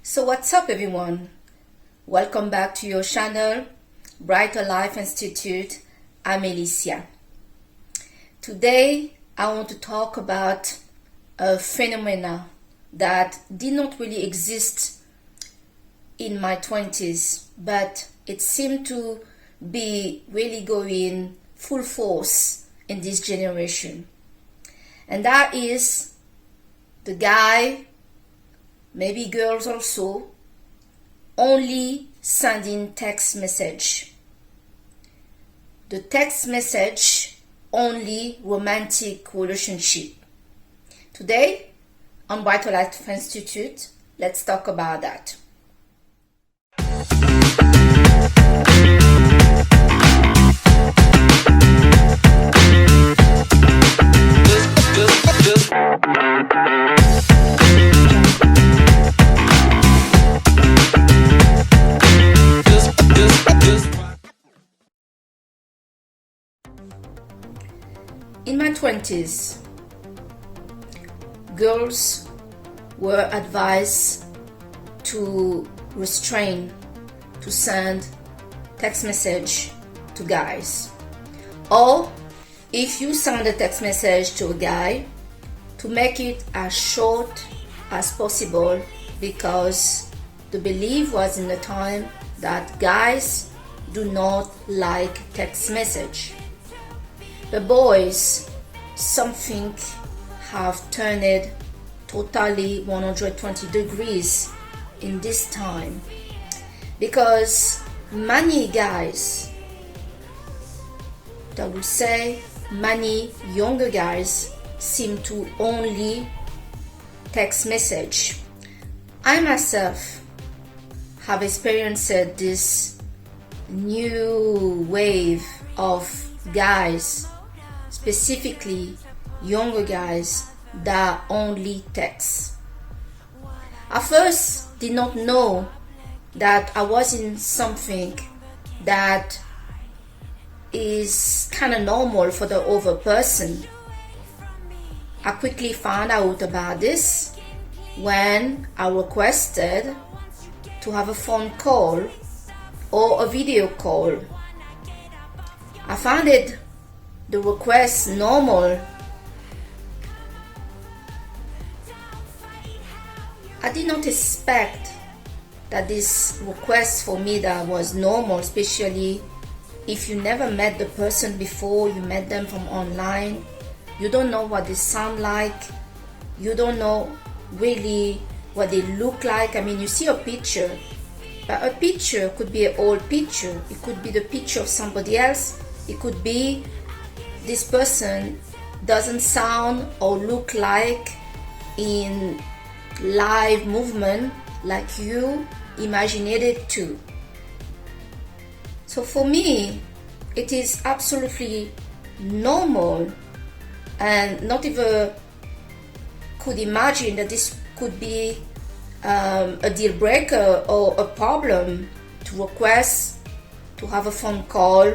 So what's up everyone? Welcome back to your channel, Brighter Life Institute. I'm Alicia. Today I want to talk about a phenomena that did not really exist in my 20s, but it seemed to be really going full force in this generation. And that is the guy, maybe girls also, only sending text message. The text message only romantic relationship. Today on Brighter Life Institute, let's talk about that. In my 20s, girls were advised to restrain, to send text message to guys. Or if you send a text message to a guy, to make it as short as possible, because the belief was in the time that guys do not like text message. The boys, something have turned totally 120 degrees in this time, because many guys, I would say many younger guys, seem to only text message. I myself have experienced this new wave of guys, specifically younger guys, that only text. I first did not know that I was in something that is kind of normal for the other person. I quickly found out about this when I requested to have a phone call or a video call. I found it the request normal. I did not expect that this request for me that was normal, especially if you never met the person before, you met them from online, you don't know what they sound like, you don't know really what they look like. I mean, you see a picture, but a picture could be an old picture, it could be the picture of somebody else, it could be this person doesn't sound or look like in live movement like you imagined it to. So for me, it is absolutely normal, and not even could imagine that this could be a deal breaker or a problem to request to have a phone call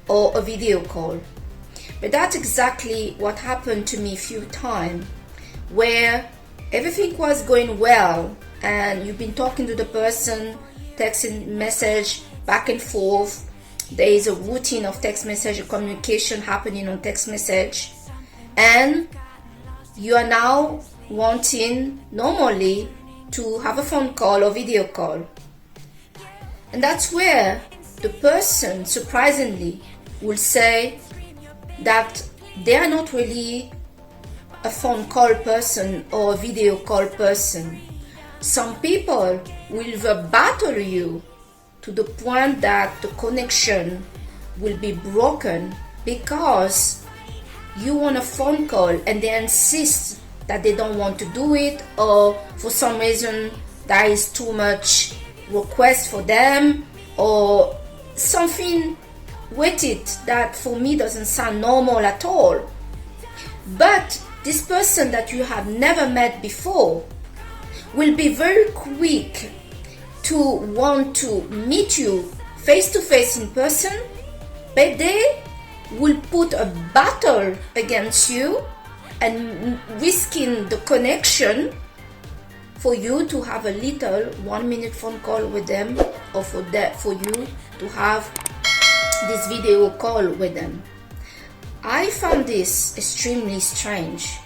or a video call. But that's exactly what happened to me a few times, where everything was going well and you've been talking to the person, texting message back and forth. There is a routine of text message, a communication happening on text message, and you are now wanting normally to have a phone call or video call. And that's where the person surprisingly will say that they are not really a phone call person or a video call person. Some people will battle you to the point that the connection will be broken because you want a phone call and they insist that they don't want to do it, or for some reason there is too much request for them, or something with it that for me doesn't sound normal at all. But this person that you have never met before will be very quick to want to meet you face to face in person, but they will put a battle against you and risking the connection for you to have a little 1 minute phone call with them, or for you to have this video call with them. I found this extremely strange.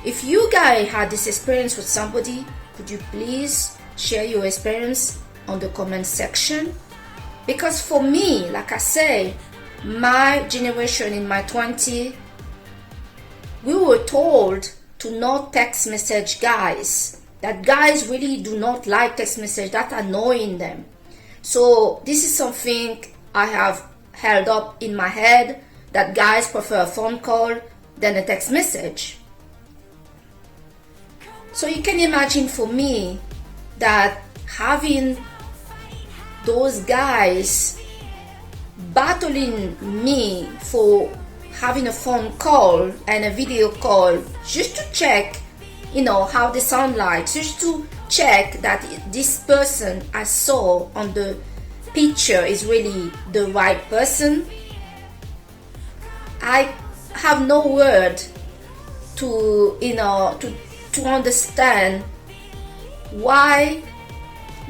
If you guys had this experience with somebody, could you please share your experience on the comment section? Because for me, like I say, my generation in my 20s, we were told to not text message guys. That guys really do not like text message, that annoying them. So this is something I have held up in my head, that guys prefer a phone call than a text message. So you can imagine for me that having those guys battling me for having a phone call and a video call just to check, how they sound like, just to check that this person I saw on the picture is really the right person. I have no word to understand why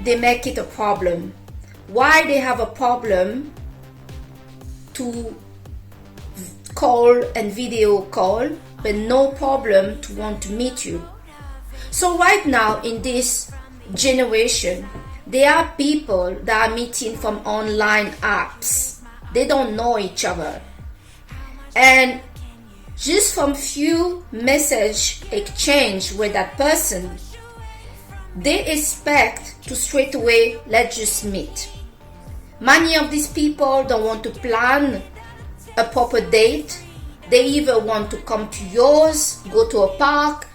they make it a problem, why they have a problem to call and video call, but no problem to want to meet you. So right now in this generation, there are people that are meeting from online apps. They don't know each other, and just from few message exchange with that person, they expect to straight away, let's just meet. Many of these people don't want to plan a proper date. They either want to come to yours, go to a park.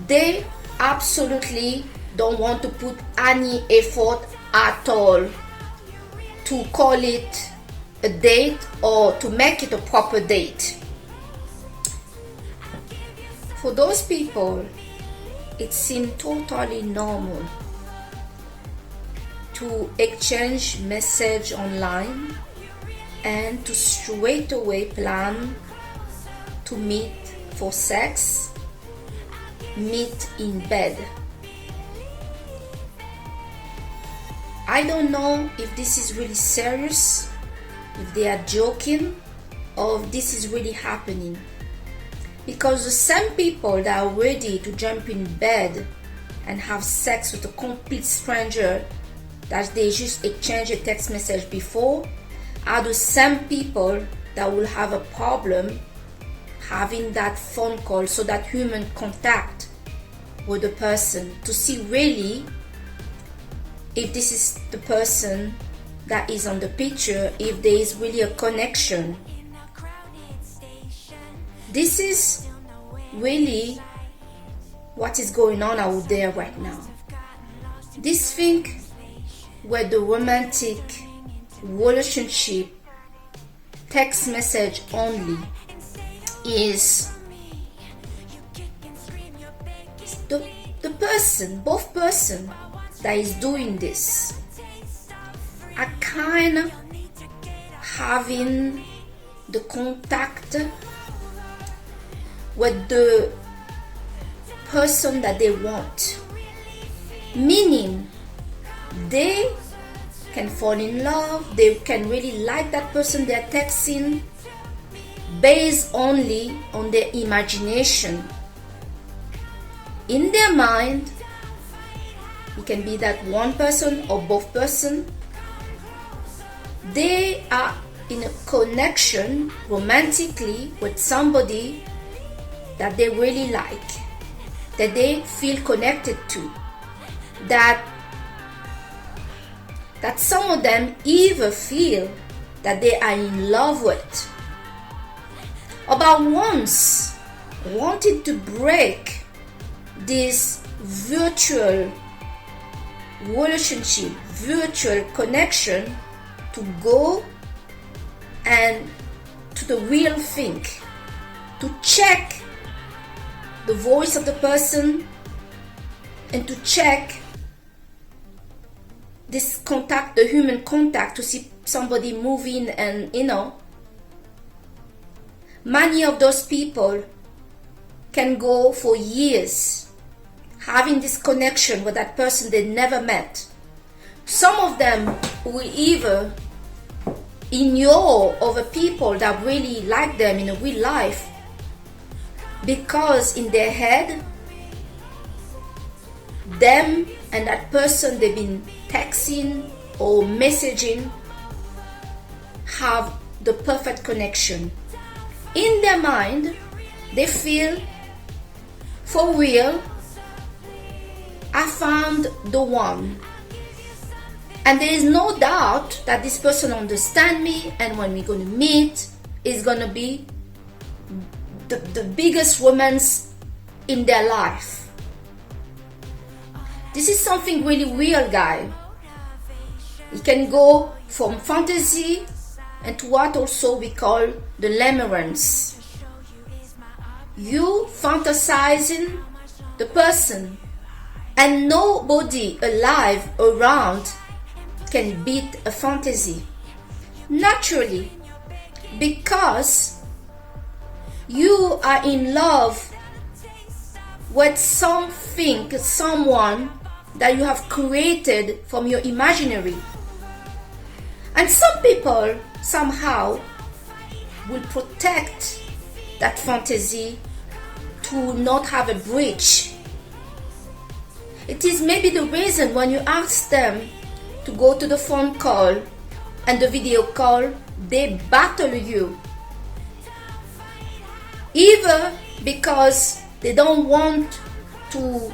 They absolutely don't want to put any effort at all to call it a date or to make it a proper date. For those people, it seems totally normal to exchange message online and to straight away plan to meet for sex, meet in bed. I don't know if this is really serious, if they are joking, or if this is really happening. Because the same people that are ready to jump in bed and have sex with a complete stranger that they just exchanged a text message before are the same people that will have a problem having that phone call, so that human contact with the person, to see really if this is the person that is on the picture, if there is really a connection. This is really what is going on out there right now. This thing where the romantic relationship text message only is the person, both person that is doing this are kind of having the contact with the person that they want, meaning they can fall in love, they can really like that person they're texting based only on their imagination. In their mind, it can be that one person or both person, they are in a connection romantically with somebody that they really like, that they feel connected to, that some of them even feel that they are in love with. About once wanted to break this virtual relationship, virtual connection, to go and to the real thing, to check the voice of the person and to check this contact, the human contact, to see somebody moving. And many of those people can go for years having this connection with that person they never met. Some of them will either ignore other people that really like them in a real life because in their head, them and that person they've been texting or messaging have the perfect connection. In their mind, they feel, for real, I found the one. And there is no doubt that this person understands me, and when we're going to meet, it's going to be the biggest romance in their life. This is something really real, guys. It can go from fantasy and to what also we call the limerence. You fantasizing the person, and nobody alive around can beat a fantasy. Naturally, because you are in love with something, someone that you have created from your imaginary. And some people somehow will protect that fantasy to not have a breach. It is maybe the reason when you ask them to go to the phone call and the video call, they battle you. Either because they don't want to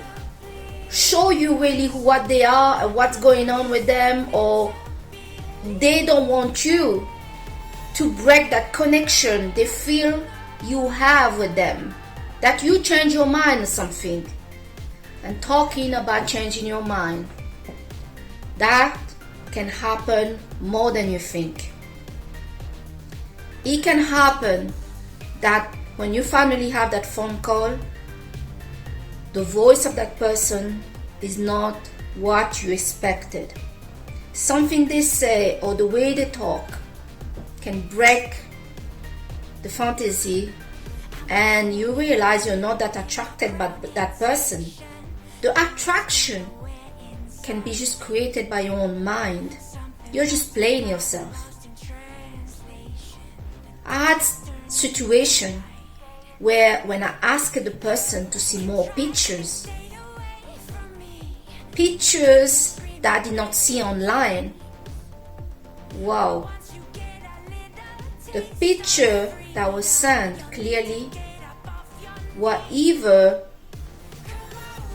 show you really what they are and what's going on with them, or they don't want you to break that connection they feel you have with them, that you change your mind or something. And talking about changing your mind, that can happen more than you think. It can happen that when you finally have that phone call, the voice of that person is not what you expected. Something they say or the way they talk can break the fantasy, and you realize you're not that attracted by that person. The attraction can be just created by your own mind. You're just playing yourself. I had situation where when I asked the person to see more pictures that I did not see online, wow, the picture that was sent clearly were either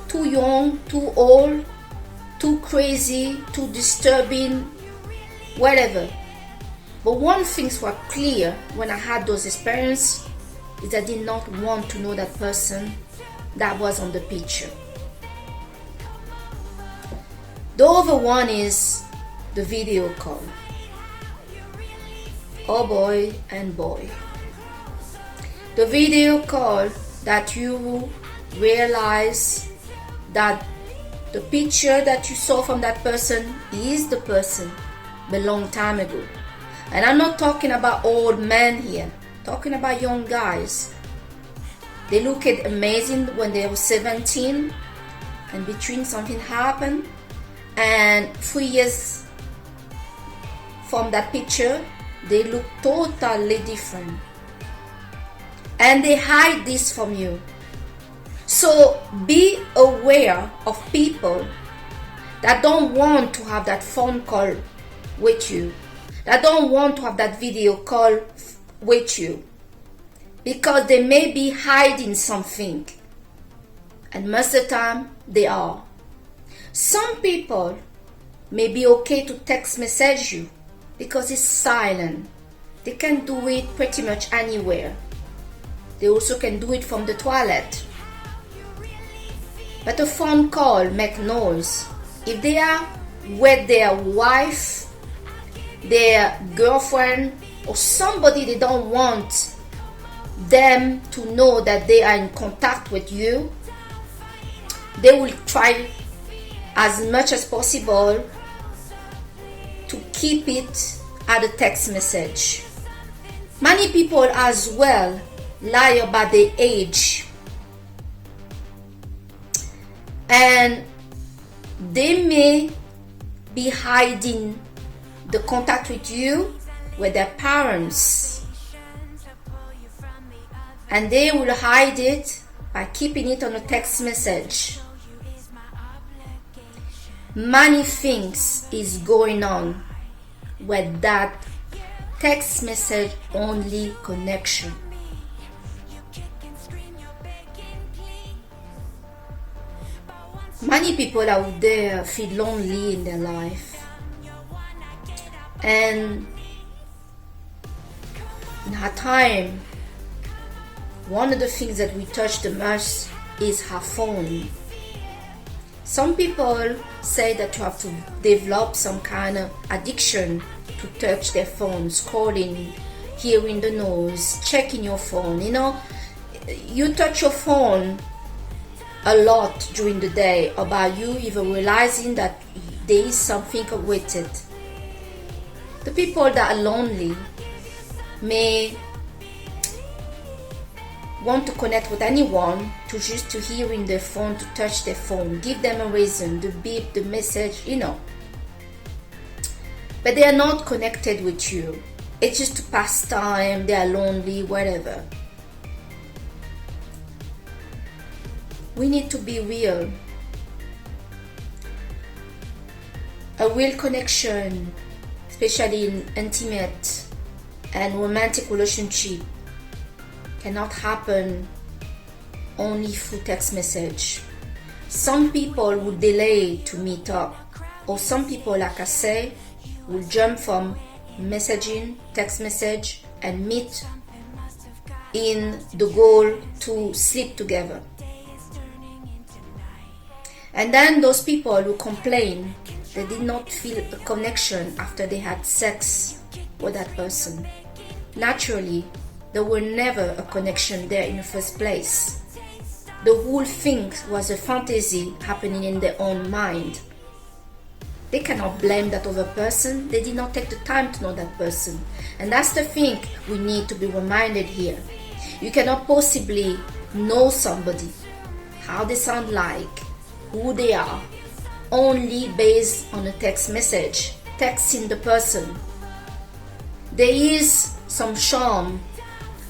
too young, too old, too crazy, too disturbing, whatever. But one thing was clear when I had those experiences is I did not want to know that person that was on the picture. The other one is the video call. Oh boy and boy. The video call that you realize that the picture that you saw from that person is the person a long time ago. And I'm not talking about old men here, talking about young guys. They looked amazing when they were 17, and between something happened, and 3 years from that picture, they look totally different. And they hide this from you. So be aware of people that don't want to have that phone call with you, that don't want to have that video call with you, because they may be hiding something, and most of the time they are. Some people may be okay to text message you because it's silent. They can do it pretty much anywhere. They also can do it from the toilet. But a phone call make noise. If they are with their wife, their girlfriend, or somebody they don't want them to know that they are in contact with you, they will try as much as possible to keep it at a text message. Many people as well lie about their age. and they may be hiding the contact with you with their parents, and they will hide it by keeping it on a text message. Many things is going on with that text message only connection. Many people out there feel lonely in their life, and in our time, one of the things that we touch the most is our phone. Some people say that you have to develop some kind of addiction to touch their phone, scrolling, hearing the noise, checking your phone. You touch your phone a lot during the day about you even realizing that there is something with it. The people that are lonely may want to connect with anyone to hearing their phone, to touch their phone, give them a reason, the beep, the message, but they are not connected with you. It's just to pass time, they are lonely, whatever. We need to be real. A real connection, especially in intimate and romantic relationship, cannot happen only through text message. Some people will delay to meet up, or some people, like I say, will jump from messaging, text message, and meet in the goal to sleep together. And then those people who complain they did not feel a connection after they had sex with that person. Naturally, there were never a connection there in the first place. The whole thing was a fantasy happening in their own mind. They cannot blame that other person. They did not take the time to know that person. And that's the thing we need to be reminded here. You cannot possibly know somebody, how they sound like, who they are, only based on a text message, texting the person. There is some charm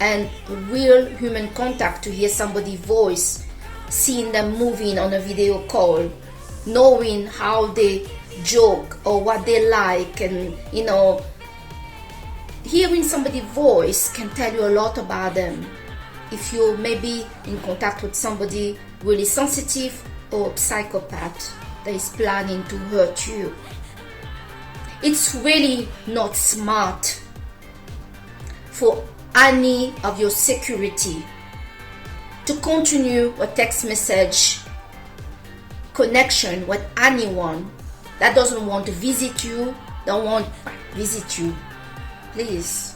and real human contact to hear somebody's voice, seeing them moving on a video call, knowing how they joke or what they like, and hearing somebody's voice can tell you a lot about them. If you're maybe in contact with somebody really sensitive or a psychopath that is planning to hurt you. It's really not smart for any of your security to continue a text message connection with anyone that doesn't want to visit you, visit you. Please,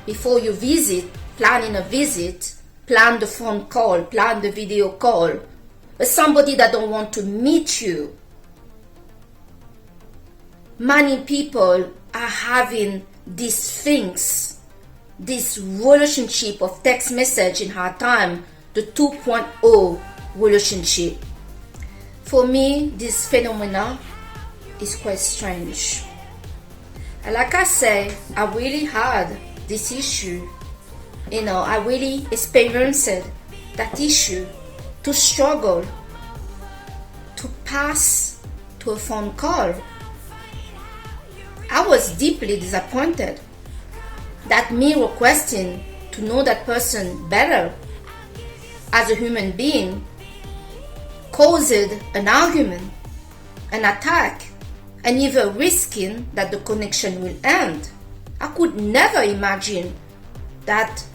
before you visit, planning a visit, plan the phone call, plan the video call. But somebody that don't want to meet you. Many people are having these things, this relationship of text message in our time, the 2.0 relationship. For me, this phenomena is quite strange. And like I say, I really had this issue. I really experienced that issue, to struggle to pass to a phone call. I was deeply disappointed that me requesting to know that person better as a human being caused an argument, an attack, and even risking that the connection will end. I could never imagine that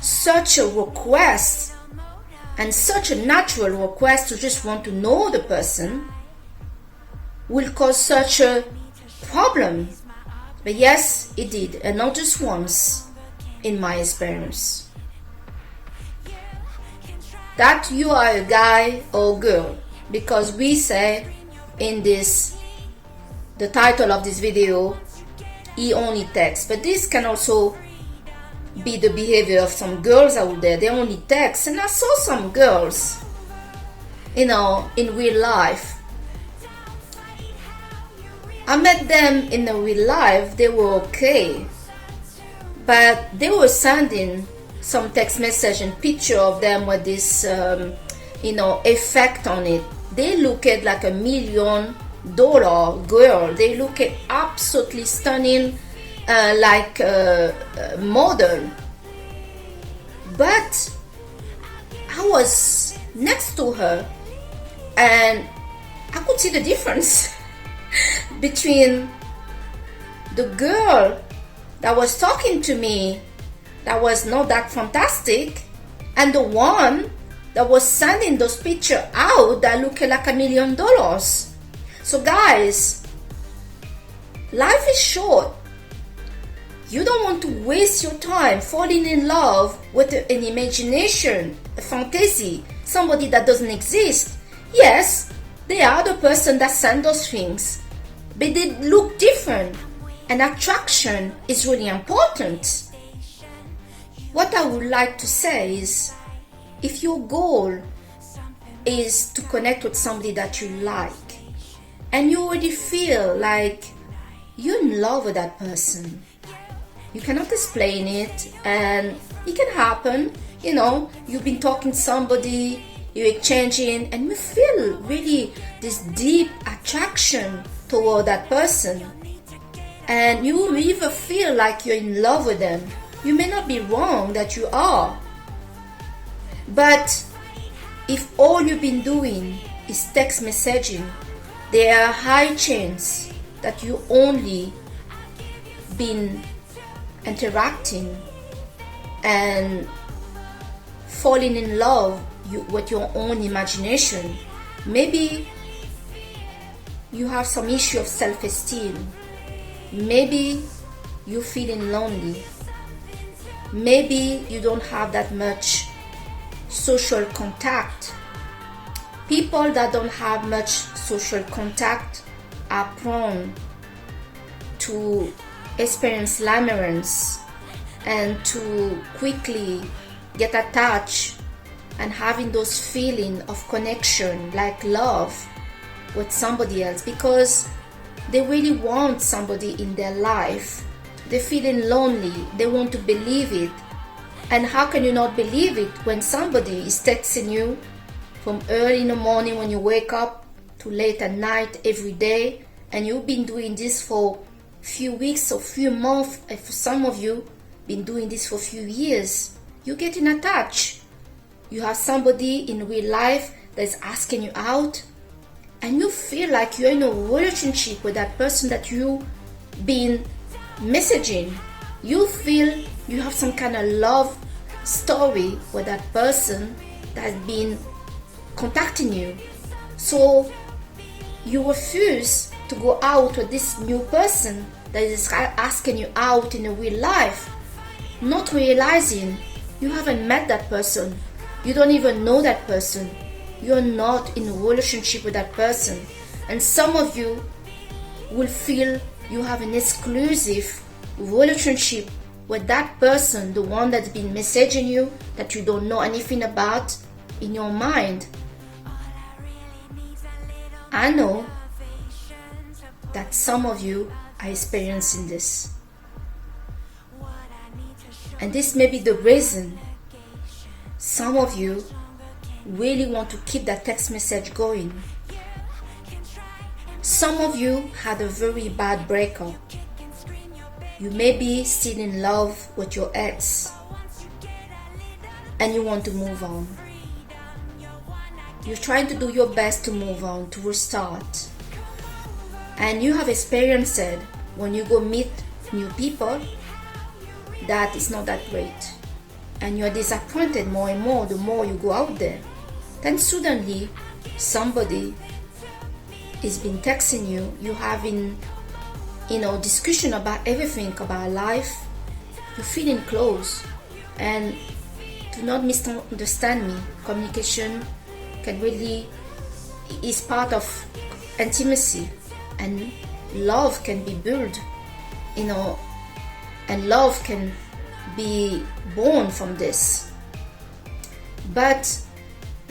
such a request, and such a natural request to just want to know the person, will cause such a problem. But yes, it did, and not just once in my experience. That you are a guy or girl, because we say in the title of this video, he only texts. But this can also be the behavior of some girls out there. They only text. And I saw some girls in real life. I met them in the real life, they were okay, but they were sending some text message and picture of them with this effect on it. They look at like $1 million girl. They look at absolutely stunning, like a model. But I was next to her and I could see the difference between the girl that was talking to me that was not that fantastic and the one that was sending those pictures out that looked like $1 million. So guys, life is short. You don't want to waste your time falling in love with an imagination, a fantasy, somebody that doesn't exist. Yes, they are the person that send those things, but they look different, and attraction is really important. What I would like to say is, if your goal is to connect with somebody that you like, and you already feel like you're in love with that person, you cannot explain it, and it can happen. You've been talking to somebody, you're exchanging, and you feel really this deep attraction toward that person, and you even feel like you're in love with them. You may not be wrong that you are, but if all you've been doing is text messaging, there are high chance that you only been interacting and falling in love with your own imagination. Maybe you have some issue of self-esteem. Maybe you're feeling lonely. Maybe you don't have that much social contact. People that don't have much social contact are prone to experience limerence and to quickly get attached and having those feeling of connection, like love, with somebody else, because they really want somebody in their life. They're feeling lonely, they want to believe it. And how can you not believe it when somebody is texting you from early in the morning when you wake up to late at night every day, and you've been doing this for few weeks or few months, and for some of you been doing this for a few years? You're getting attached. You have somebody in real life that's asking you out, and you feel like you're in a relationship with that person that you've been messaging. You feel you have some kind of love story with that person that's been contacting you. So you refuse to go out with this new person that is asking you out in a real life, not realizing you haven't met that person. You don't even know that person. You're not in a relationship with that person. And some of you will feel you have an exclusive relationship with that person, the one that's been messaging you that you don't know anything about in your mind. I know that some of you are experiencing this. And this may be the reason some of you really want to keep that text message going. Some of you had a very bad breakup. You may be still in love with your ex and you want to move on. You're trying to do your best to move on, to restart. And you have experienced it when you go meet new people that it's not that great. And you're disappointed more and more the more you go out there. Then suddenly somebody has been texting you, you're having discussion about everything about life. You're feeling close. And do not misunderstand me, communication can really is part of intimacy, and love can be built, and love can be born from this. But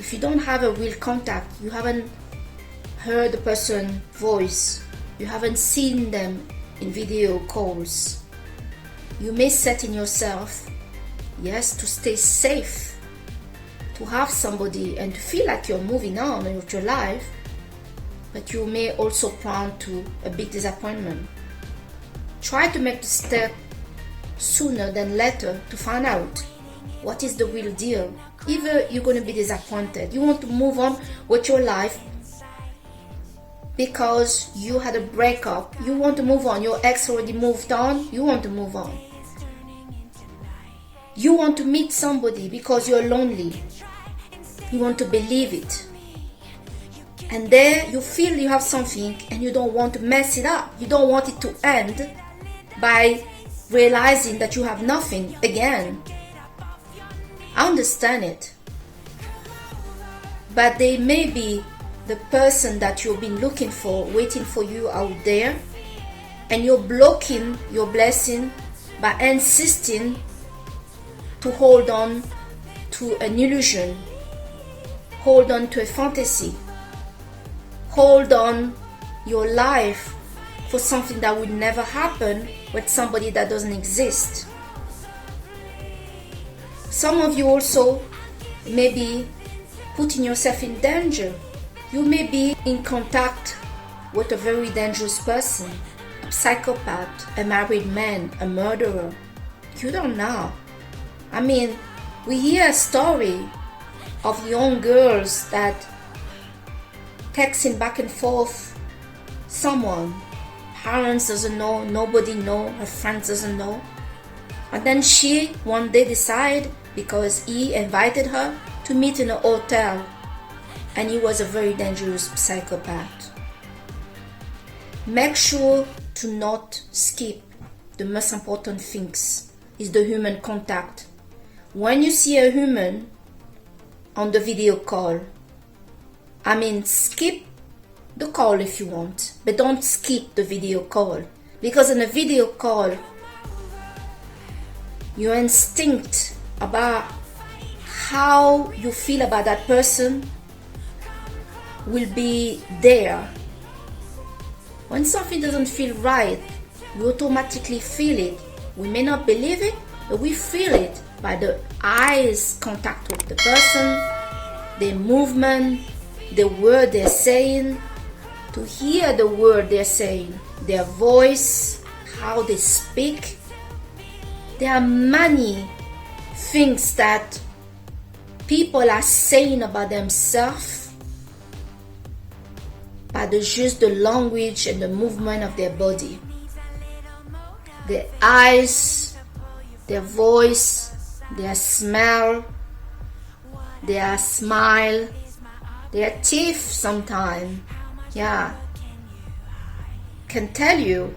if you don't have a real contact, you haven't heard the person's voice, you haven't seen them in video calls, you may set in yourself, yes, to stay safe, to have somebody and to feel like you're moving on with your life, but you may also prone to a big disappointment. Try to make the step sooner than later to find out what is the real deal. Either you're going to be disappointed, you want to move on with your life because you had a breakup, you want to move on, your ex already moved on, you want to move on. You want to meet somebody because you're lonely, you want to believe it. And there you feel you have something and you don't want to mess it up. You don't want it to end by realizing that you have nothing again. I understand it. But they may be the person that you've been looking for, waiting for you out there, and you're blocking your blessing by insisting to hold on to an illusion, hold on to a fantasy, hold on your life for something that would never happen with somebody that doesn't exist. Some of you also may be putting yourself in danger. You may be in contact with a very dangerous person, a psychopath, a married man, a murderer. You don't know. I mean, we hear a story of young girls that texting back and forth someone, parents doesn't know, nobody know, her friends doesn't know, and then she one day decide, because he invited her to meet in a hotel, and he was a very dangerous psychopath. Make sure to not skip the most important things, is the human contact. When you see a human on the video call, I mean, skip the call if you want, but don't skip the video call, because in a video call your instinct about how you feel about that person will be there. When something doesn't feel right, you automatically feel it. We may not believe it, but we feel it by the eyes contact with the person, their movement, the word they're saying, to hear the word they're saying, their voice, how they speak. There are many things that people are saying about themselves by just the language and the movement of their body. Their eyes, their voice, their smell, their smile, their teeth sometimes, yeah, can tell you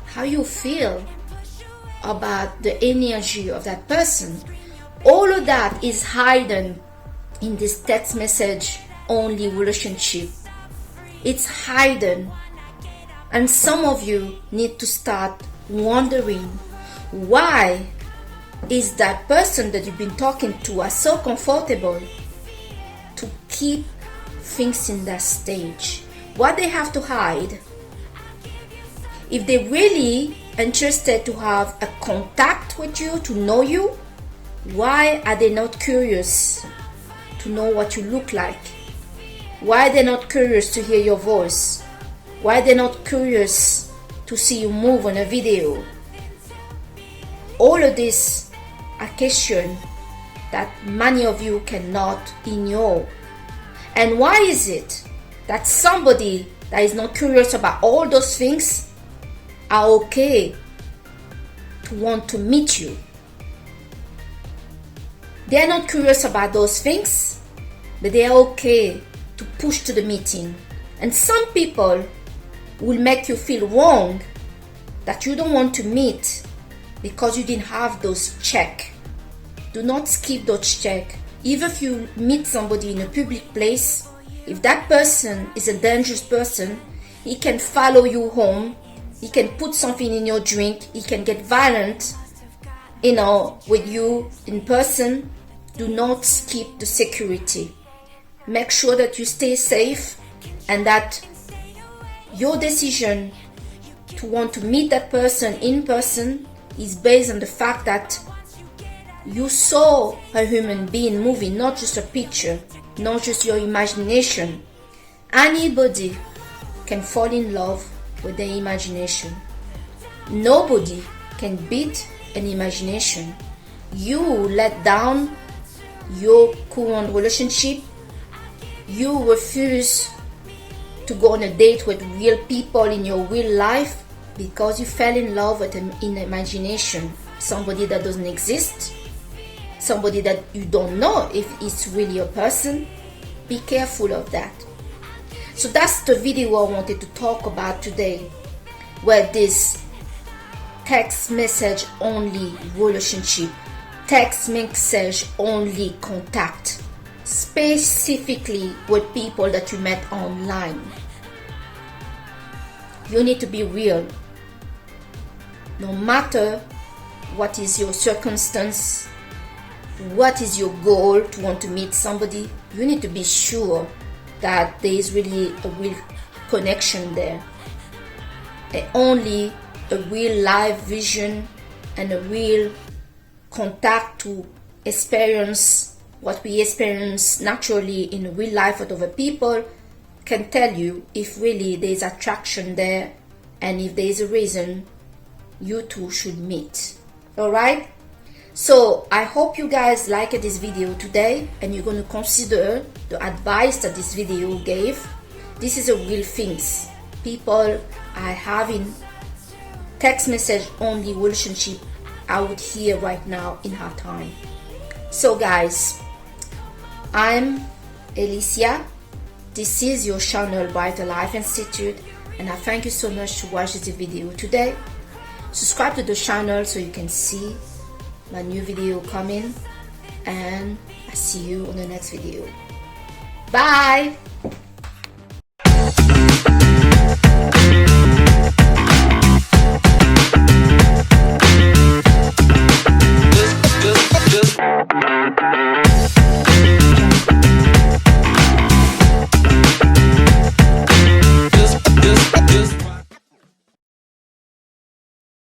how you feel about the energy of that person. All of that is hidden in this text message only relationship. It's hidden, and some of you need to start wondering, why is that person that you've been talking to are so comfortable to keep things in that stage? What they have to hide? If they're really interested to have a contact with you, to know you, why are they not curious to know what you look like? Why are they not curious to hear your voice? Why are they not curious to see you move on a video? All of this are questions that many of you cannot ignore. And why is it that somebody that is not curious about all those things are okay to want to meet you? They are not curious about those things, but they are okay to push to the meeting. And some people will make you feel wrong that you don't want to meet because you didn't have those checks. Do not skip those checks. Even if you meet somebody in a public place, if that person is a dangerous person, he can follow you home, he can put something in your drink, he can get violent, with you in person. Do not skip the security. make sure that you stay safe and that your decision to want to meet that person in person is based on the fact that you saw a human being moving, not just a picture, not just your imagination. Anybody can fall in love with their imagination. Nobody can beat an imagination. You let down your current relationship. You refuse to go on a date with real people in your real life because you fell in love with an imagination, somebody that doesn't exist, somebody that you don't know if it's really a person. Be careful of that. So that's the video I wanted to talk about today, where this text message only relationship, text message only contact, specifically with people that you met online. You need to be real. No matter what is your circumstance, what is your goal to want to meet somebody, you need to be sure that there is really a real connection there. And only a real live vision and a real contact to experience what we experience naturally in real life with other people can tell you if really there is attraction there and if there is a reason you two should meet. Alright? So I hope you guys liked this video today and you're going to consider the advice that this video gave. This is a real things. People are having text message only relationship out here right now in our time. So guys, I'm Alicia. This is your channel Brighter Life Institute, and I thank you so much to watch this video today. Subscribe to the channel so you can see my new video coming, and I see you on the next video. Bye.